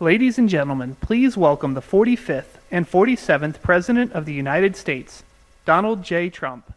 Ladies and gentlemen, please welcome the 45th and 47th President of the United States, Donald J. Trump.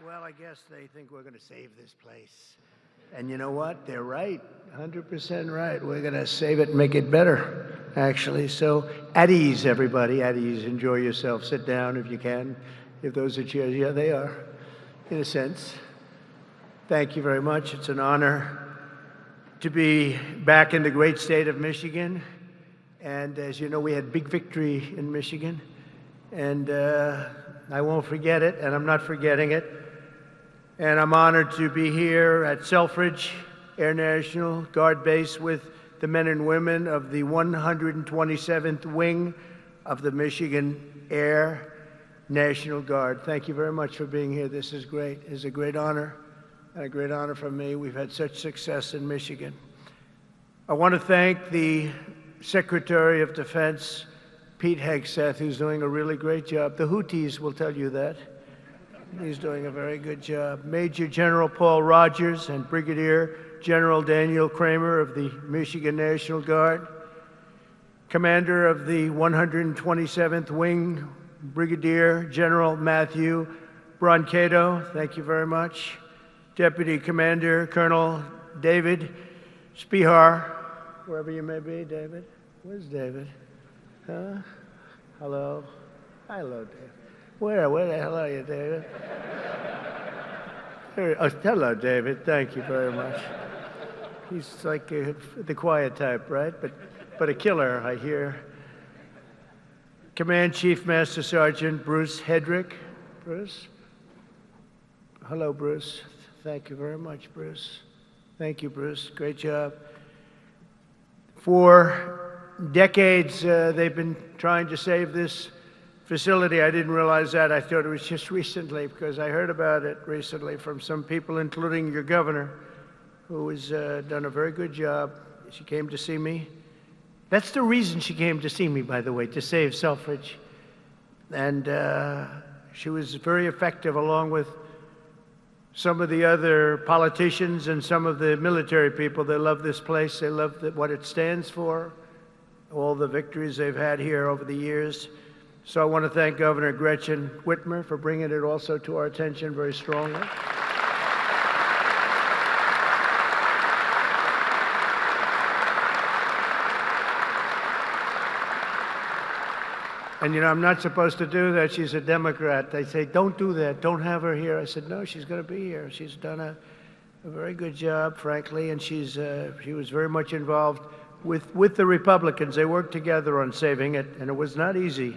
Well, I guess they think we're going to save this place. And you know what? They're right. 100% right. We're going to save it and make it better, actually. So at ease, everybody. At ease. Enjoy yourself. Sit down if you can. If those are chairs. Yeah, they are, in a sense. Thank you very much. It's an honor to be back in the great state of Michigan. And as you know, we had big victory in Michigan. And I won't forget it, and I'm not forgetting it. And I'm honored to be here at Selfridge Air National Guard Base with the men and women of the 127th Wing of the Michigan Air National Guard. Thank you very much for being here. This is great. It's a great honor, and a great honor for me. We've had such success in Michigan. I want to thank the Secretary of Defense, Pete Hegseth, who's doing a really great job. The Houthis will tell you that. He's doing a very good job. Major General Paul Rogers and Brigadier General Daniel Kramer of the Michigan National Guard. Commander of the 127th Wing, Brigadier General Matthew Brancato, thank you very much. Deputy Commander Colonel David Spihar, wherever you may be, David. Where's David? Huh? Hello? Hello, David. Where the hell are you, David? Oh, hello, David. Thank you very much. He's like the quiet type, right? But a killer, I hear. Command Chief Master Sergeant Bruce Hedrick. Bruce? Hello, Bruce. Thank you very much, Bruce. Thank you, Bruce. Great job. For decades, they've been trying to save this facility. I didn't realize that. I thought it was just recently, because I heard about it recently from some people, including your governor, who has done a very good job. She came to see me. That's the reason she came to see me, by the way, to save Selfridge. And she was very effective, along with some of the other politicians and some of the military people. They love this place. They love what it stands for, all the victories they've had here over the years. So I want to thank Governor Gretchen Whitmer for bringing it also to our attention very strongly. And you know, I'm not supposed to do that. She's a Democrat. They say, don't do that. Don't have her here. I said, no, she's going to be here. She's done a very good job, frankly, and she was very much involved with the Republicans. They worked together on saving it, and it was not easy.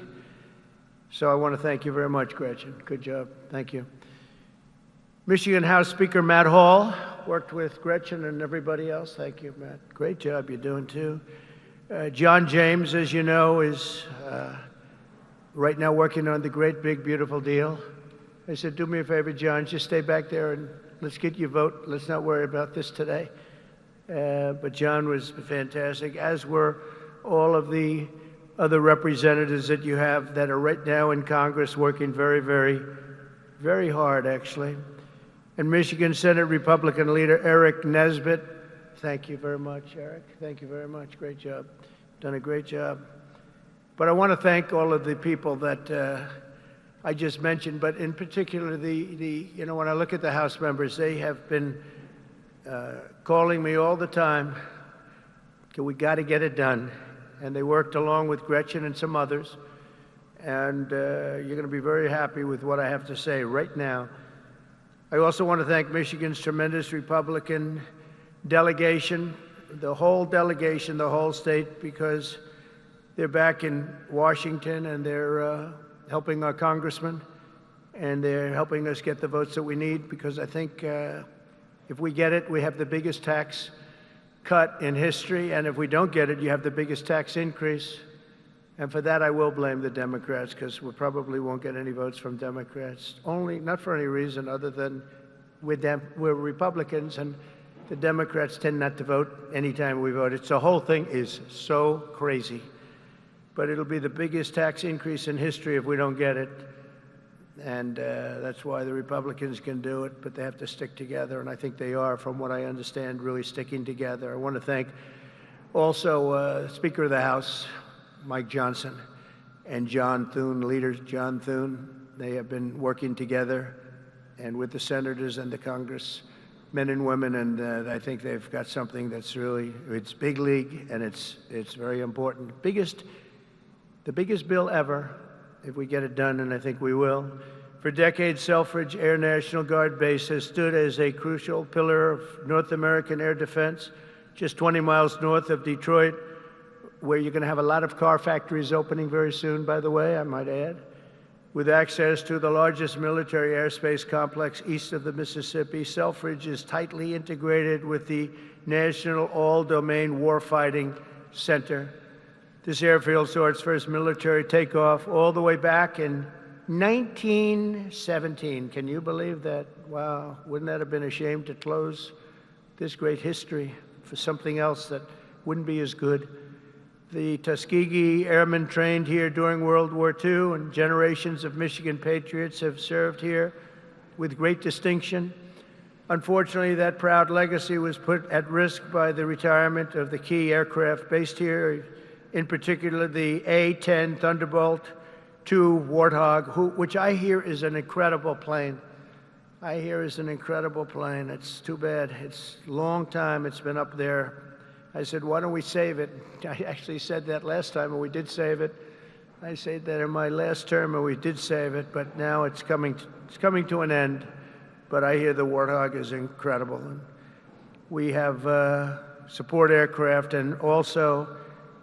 So I want to thank you very much, Gretchen. Good job. Thank you. Michigan House Speaker Matt Hall worked with Gretchen and everybody else. Thank you, Matt. Great job you're doing, too. John James, as you know, is right now working on the great, big, beautiful deal. I said, do me a favor, John, just stay back there and let's get your vote. Let's not worry about this today. But John was fantastic, as were all of the other representatives that you have that are right now in Congress working very, very, very hard, actually. And Michigan Senate Republican leader Eric Nesbitt, Thank you very much, Eric. Thank you very much. Great job. Done a great job. But I want to thank all of the people that I just mentioned, but in particular, when I look at the House members, they have been calling me all the time, we got to get it done. And they worked along with Gretchen and some others. And you're going to be very happy with what I have to say right now. I also want to thank Michigan's tremendous Republican delegation, the whole delegation, the whole state, because they're back in Washington and they're helping our congressman and they're helping us get the votes that we need, because I think if we get it, we have the biggest tax cut in history, and if we don't get it, you have the biggest tax increase. And for that, I will blame the Democrats, because we probably won't get any votes from Democrats. Not for any reason other than we're Republicans, and the Democrats tend not to vote anytime we vote. The whole thing is so crazy. But it'll be the biggest tax increase in history if we don't get it. And that's why the Republicans can do it, but they have to stick together, and I think they are, from what I understand, really sticking together. I want to thank also Speaker of the House, Mike Johnson, and John Thune, leader John Thune. They have been working together and with the senators and the Congress, men and women, and I think they've got something that's really, it's big league, and it's very important. The biggest bill ever, if we get it done, and I think we will. For decades, Selfridge Air National Guard Base has stood as a crucial pillar of North American air defense, just 20 miles north of Detroit, where you're going to have a lot of car factories opening very soon, by the way, I might add, with access to the largest military airspace complex east of the Mississippi. Selfridge is tightly integrated with the National All-Domain Warfighting Center. This airfield saw its first military takeoff all the way back in 1917. Can you believe that? Wow, wouldn't that have been a shame to close this great history for something else that wouldn't be as good? The Tuskegee Airmen trained here during World War II, and generations of Michigan patriots have served here with great distinction. Unfortunately, that proud legacy was put at risk by the retirement of the key aircraft based here, in particular the A-10 Thunderbolt II Warthog, which I hear is an incredible plane. It's too bad. It's a long time it's been up there. I said, why don't we save it? I actually said that last time, and we did save it. I said that in my last term, and we did save it, but now it's coming to an end. But I hear the Warthog is incredible. And we have support aircraft and also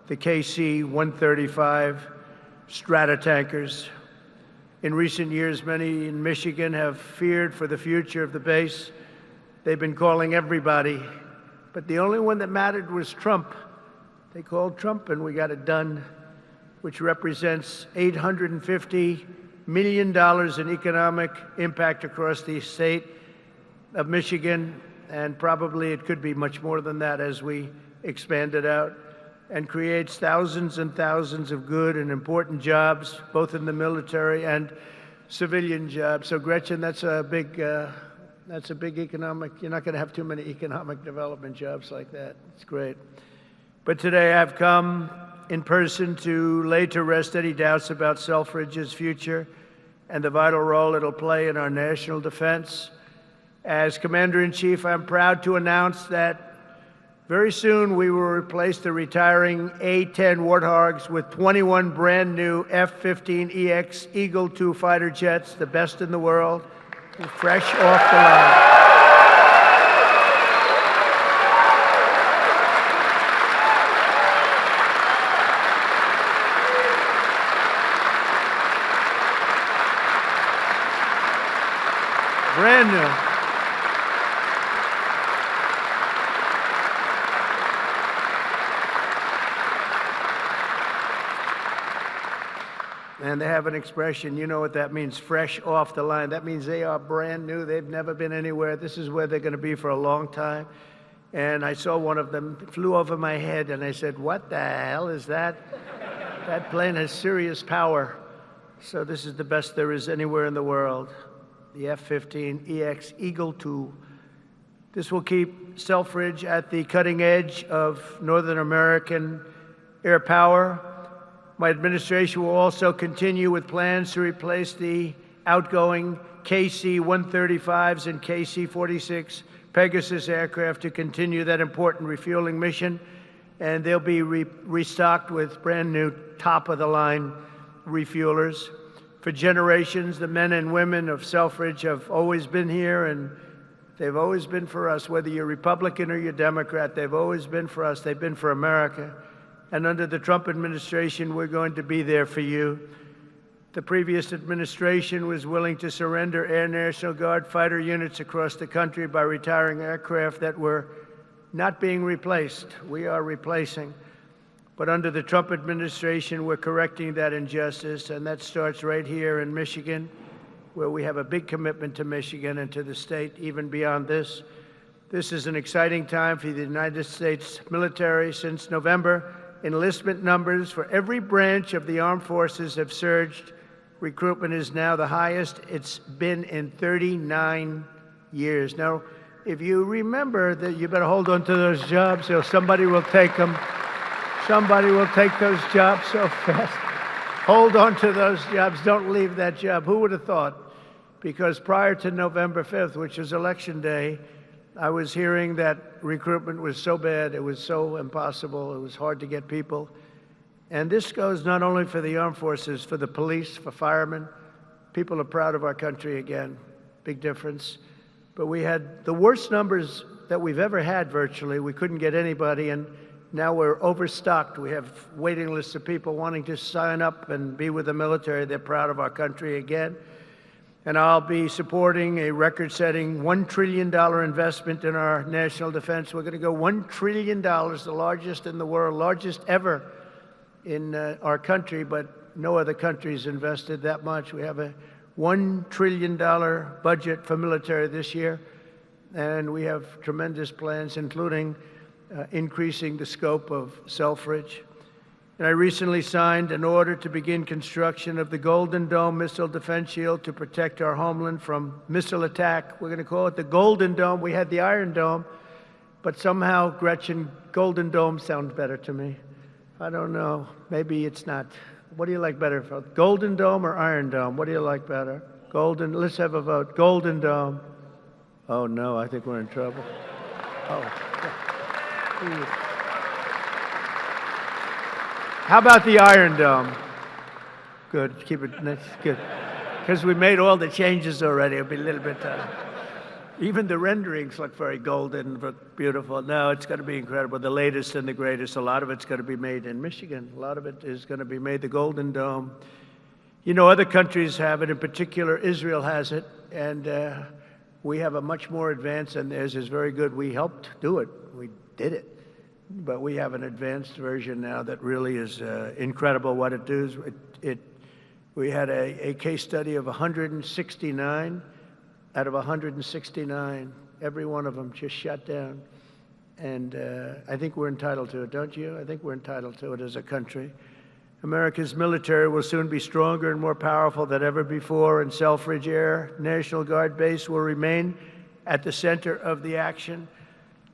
the KC-135 strata tankers. In recent years, many in Michigan have feared for the future of the base. They've been calling everybody, but the only one that mattered was Trump. They called Trump, and we got it done, which represents $850 million in economic impact across the state of Michigan, and probably it could be much more than that as we expand it out, and creates thousands and thousands of good and important jobs, both in the military and civilian jobs. So, Gretchen, that's a big economic, you're not going to have too many economic development jobs like that. It's great. But today I've come in person to lay to rest any doubts about Selfridge's future and the vital role it'll play in our national defense. As Commander-in-Chief, I'm proud to announce that very soon we will replace the retiring A-10 Warthogs with 21 brand new F-15EX Eagle II fighter jets, the best in the world, fresh off the line. Brand new. And they have an expression, you know what that means, fresh off the line. That means they are brand new. They've never been anywhere. This is where they're going to be for a long time. And I saw one of them flew over my head, and I said, what the hell is that? That plane has serious power. So this is the best there is anywhere in the world. The F-15EX Eagle II This will keep Selfridge at the cutting edge of Northern American air power. My administration will also continue with plans to replace the outgoing KC-135s and KC-46 Pegasus aircraft to continue that important refueling mission. And they'll be restocked with brand new top-of-the-line refuelers. For generations, the men and women of Selfridge have always been here, and they've always been for us. Whether you're Republican or you're Democrat, they've always been for us. They've been for America. And under the Trump administration, we're going to be there for you. The previous administration was willing to surrender Air National Guard fighter units across the country by retiring aircraft that were not being replaced. We are replacing. But under the Trump administration, we're correcting that injustice, and that starts right here in Michigan, where we have a big commitment to Michigan and to the state, even beyond this. This is an exciting time for the United States military. Since November, enlistment numbers for every branch of the armed forces have surged. Recruitment is now the highest it's been in 39 years. Now, if you remember that, you better hold on to those jobs, or somebody will take them. Somebody will take those jobs so fast. Hold on to those jobs. Don't leave that job. Who would have thought? Because prior to November 5th, which is Election Day, I was hearing that recruitment was so bad, it was so impossible, it was hard to get people. And this goes not only for the armed forces, for the police, for firemen. People are proud of our country again. Big difference. But we had the worst numbers that we've ever had virtually. We couldn't get anybody, and now we're overstocked. We have waiting lists of people wanting to sign up and be with the military. They're proud of our country again. And I'll be supporting a record-setting $1 trillion investment in our national defense. We're going to go $1 trillion, the largest in the world, largest ever in our country, but no other country's invested that much. We have a $1 trillion budget for military this year, and we have tremendous plans, including increasing the scope of Selfridge. And I recently signed an order to begin construction of the Golden Dome missile defense shield to protect our homeland from missile attack. We're going to call it the Golden Dome. We had the Iron Dome, but somehow, Gretchen, Golden Dome sounds better to me. I don't know. Maybe it's not. What do you like better? Golden Dome or Iron Dome? What do you like better? Golden. Let's have a vote. Golden Dome. Oh, no, I think we're in trouble. Oh. How about the Iron Dome? Good. Keep it. That's good. Because we made all the changes already. It'll be a little bit. Even the renderings look very golden, but beautiful. No, it's going to be incredible. The latest and the greatest. A lot of it's going to be made in Michigan. A lot of it is going to be made. The Golden Dome. You know, other countries have it. In particular, Israel has it, and we have a much more advanced, and theirs is very good. We helped do it. We did it. But we have an advanced version now that really is incredible what it does. We had a case study of 169. Out of 169, every one of them just shut down. And I think we're entitled to it, don't you? I think we're entitled to it as a country. America's military will soon be stronger and more powerful than ever before, and Selfridge Air National Guard Base will remain at the center of the action.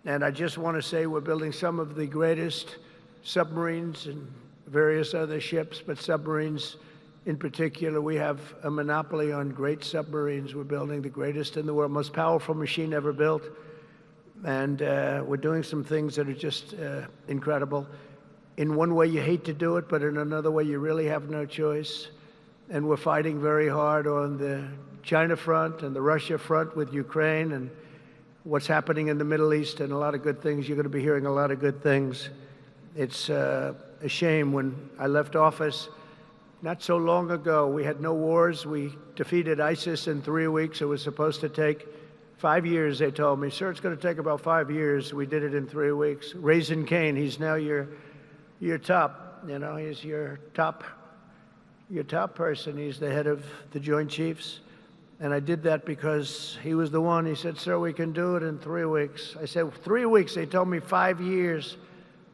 And I just want to say we're building some of the greatest submarines and various other ships, but submarines in particular, we have a monopoly on great submarines. We're building the greatest in the world, most powerful machine ever built. And we're doing some things that are just incredible. In one way, you hate to do it, but in another way, you really have no choice. And we're fighting very hard on the China front and the Russia front with Ukraine and what's happening in the Middle East, and a lot of good things. You're going to be hearing a lot of good things. It's a shame. When I left office not so long ago, we had no wars. We defeated ISIS in 3 weeks. It was supposed to take 5 years, they told me. Sir, it's going to take about 5 years. We did it in 3 weeks. Raising Cain, he's now your top, you know, he's your top person. He's the head of the Joint Chiefs. And I did that because he was the one. He said, sir, we can do it in 3 weeks. I said, 3 weeks? They told me 5 years.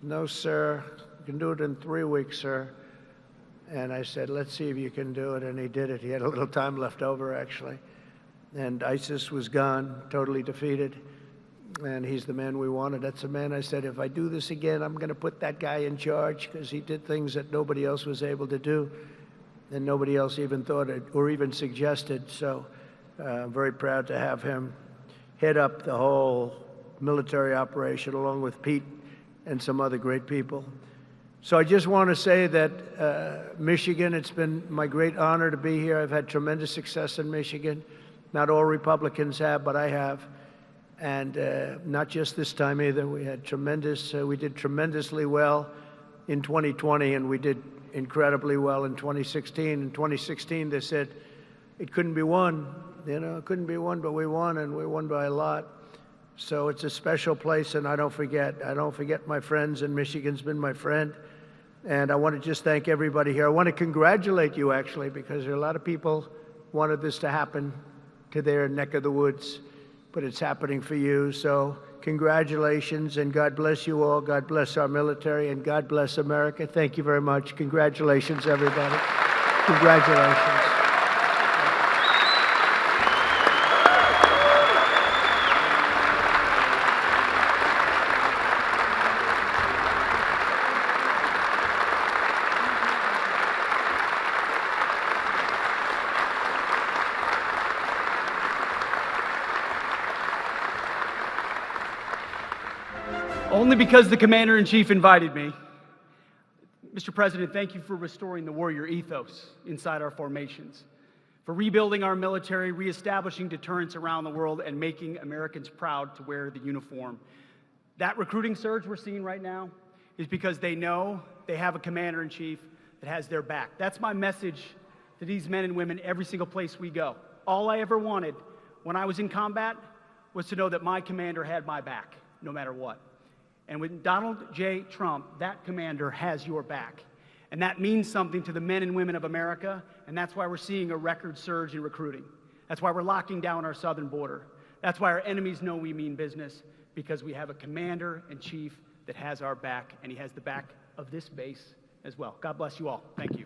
No, sir, you can do it in 3 weeks, sir. And I said, let's see if you can do it. And he did it. He had a little time left over, actually. And ISIS was gone, totally defeated. and he's the man we wanted. That's the man I said, if I do this again, I'm going to put that guy in charge, because he did things that nobody else was able to do, and nobody else even thought it or even suggested. So I'm very proud to have him head up the whole military operation, along with Pete and some other great people. So I just want to say that Michigan, it's been my great honor to be here. I've had tremendous success in Michigan. Not all Republicans have, but I have. And not just this time either. We had we did tremendously well in 2020, and we did incredibly well in 2016. In 2016, they said it couldn't be won. It couldn't be won, but we won, and we won by a lot. So it's a special place, and I don't forget my friends, and Michigan's been my friend. And I want to just thank everybody here. I want to congratulate you, actually, because there are a lot of people wanted this to happen to their neck of the woods, but it's happening for you. So congratulations, and God bless you all. God bless our military, and God bless America. Thank you very much. Congratulations, everybody. Congratulations. Only because the Commander-in-Chief invited me. Mr. President, thank you for restoring the warrior ethos inside our formations, for rebuilding our military, reestablishing deterrence around the world, and making Americans proud to wear the uniform. That recruiting surge we're seeing right now is because they know they have a Commander-in-Chief that has their back. That's my message to these men and women every single place we go. All I ever wanted when I was in combat was to know that my commander had my back, no matter what. And with Donald J. Trump, that commander has your back. And that means something to the men and women of America, and that's why we're seeing a record surge in recruiting. That's why we're locking down our southern border. That's why our enemies know we mean business, because we have a commander-in-chief that has our back, and he has the back of this base as well. God bless you all. Thank you.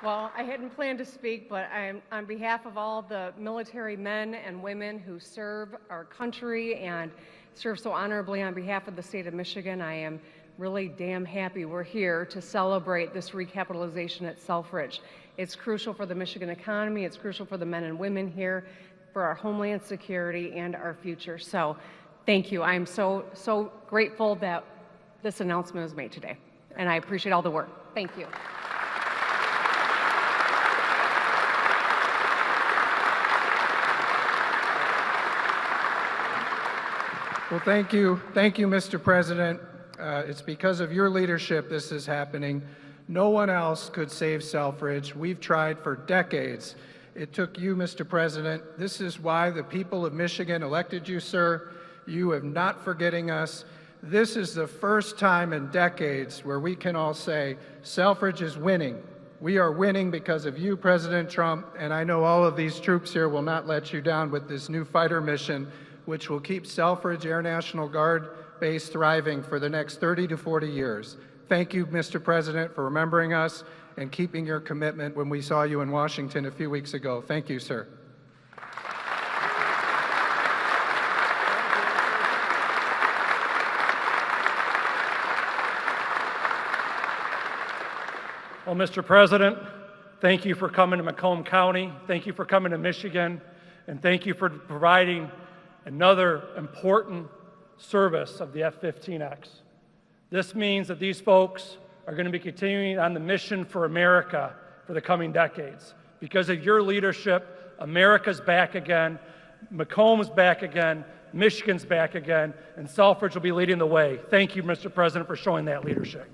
Well, I hadn't planned to speak, but I'm on behalf of all the military men and women who serve our country and serve so honorably on behalf of the state of Michigan. I am really damn happy we're here to celebrate this recapitalization at Selfridge. It's crucial for the Michigan economy. It's crucial for the men and women here, for our homeland security and our future. So thank you. I'm so grateful that this announcement was made today, and I appreciate all the work. Thank you. Well, thank you, Mr. President. It's because of your leadership this is happening. No one else could save Selfridge. We've tried for decades. It took you, Mr. President. This is why the people of Michigan elected you, sir. You have not forgetting us. This is the first time in decades where we can all say Selfridge is winning. We are winning because of you, President Trump, and I know all of these troops here will not let you down with this new fighter mission, which will keep Selfridge Air National Guard base thriving for the next 30 to 40 years. Thank you, Mr. President, for remembering us and keeping your commitment when we saw you in Washington a few weeks ago. Thank you, sir. Well, Mr. President, thank you for coming to Macomb County. Thank you for coming to Michigan. And thank you for providing another important service of the F-15X. This means that these folks are going to be continuing on the mission for America for the coming decades. Because of your leadership, America's back again, Macomb's back again, Michigan's back again, and Selfridge will be leading the way. Thank you, Mr. President, for showing that leadership.